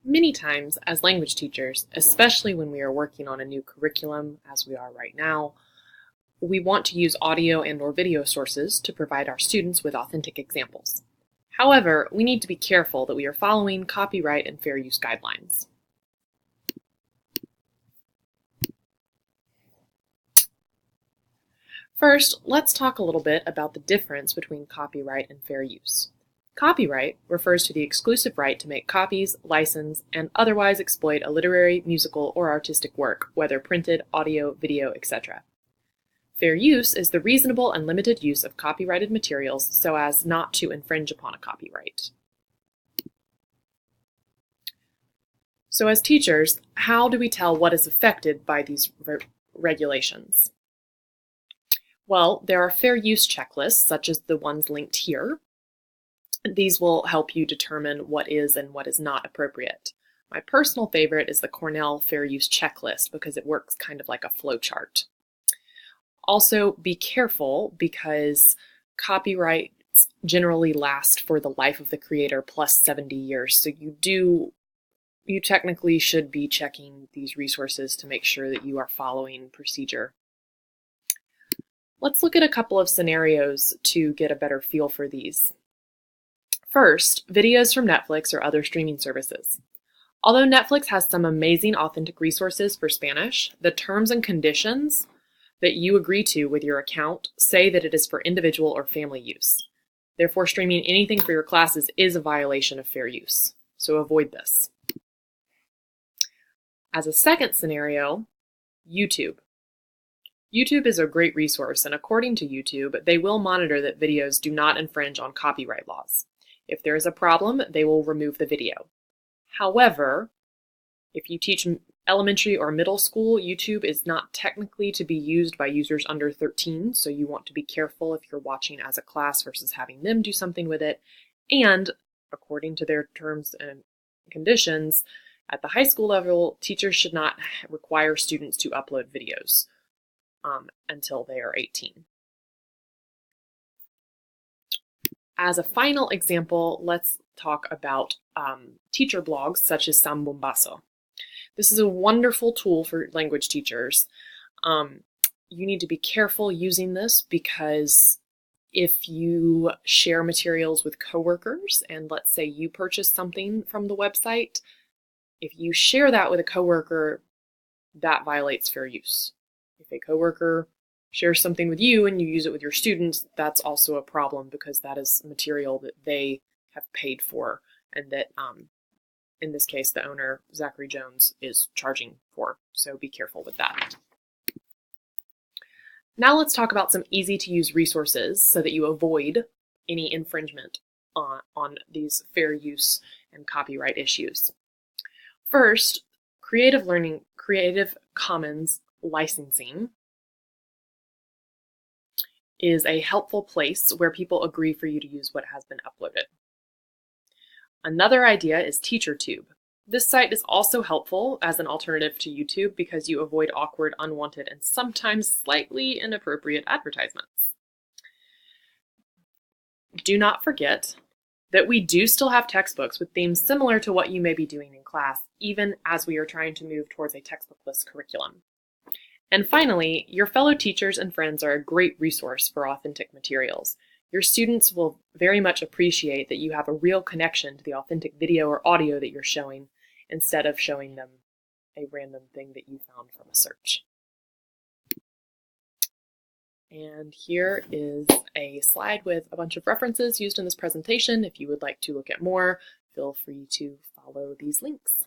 Many times, as language teachers, especially when we are working on a new curriculum, as we are right now, we want to use audio and/or video sources to provide our students with authentic examples. However, we need to be careful that we are following copyright and fair use guidelines. First, let's talk a little bit about the difference between copyright and fair use. Copyright refers to the exclusive right to make copies, license, and otherwise exploit a literary, musical, or artistic work, whether printed, audio, video, etc. Fair use is the reasonable and limited use of copyrighted materials so as not to infringe upon a copyright. So as teachers, how do we tell what is affected by these regulations? Well, there are fair use checklists, such as the ones linked here. These will help you determine what is and what is not appropriate. My personal favorite is the Cornell Fair Use Checklist because it works kind of like a flowchart. Also, be careful because copyrights generally last for the life of the creator plus 70 years. So you technically should be checking these resources to make sure that you are following procedure. Let's look at a couple of scenarios to get a better feel for these. First, videos from Netflix or other streaming services. Although Netflix has some amazing authentic resources for Spanish, the terms and conditions that you agree to with your account say that it is for individual or family use. Therefore, streaming anything for your classes is a violation of fair use, so avoid this. As a second scenario, YouTube. YouTube is a great resource, and according to YouTube, they will monitor that videos do not infringe on copyright laws. If there is a problem, they will remove the video. However, if you teach elementary or middle school, YouTube is not technically to be used by users under 13, so you want to be careful if you're watching as a class versus having them do something with it. And according to their terms and conditions, at the high school level, teachers should not require students to upload videos until they are 18. As a final example, let's talk about teacher blogs such as Sam Bombasso. This is a wonderful tool for language teachers. You need to be careful using this because if you share materials with coworkers, and let's say you purchase something from the website, if you share that with a coworker, that violates fair use. If a coworker shares something with you and you use it with your students, that's also a problem because that is material that they have paid for and that, in this case, the owner, Zachary Jones, is charging for. So be careful with that. Now let's talk about some easy-to-use resources so that you avoid any infringement on these fair use and copyright issues. First, Creative Commons licensing is a helpful place where people agree for you to use what has been uploaded. Another idea is TeacherTube. This site is also helpful as an alternative to YouTube because you avoid awkward, unwanted, and sometimes slightly inappropriate advertisements. Do not forget that we do still have textbooks with themes similar to what you may be doing in class, even as we are trying to move towards a textbookless curriculum. And finally, your fellow teachers and friends are a great resource for authentic materials. Your students will very much appreciate that you have a real connection to the authentic video or audio that you're showing instead of showing them a random thing that you found from a search. And here is a slide with a bunch of references used in this presentation. If you would like to look at more, feel free to follow these links.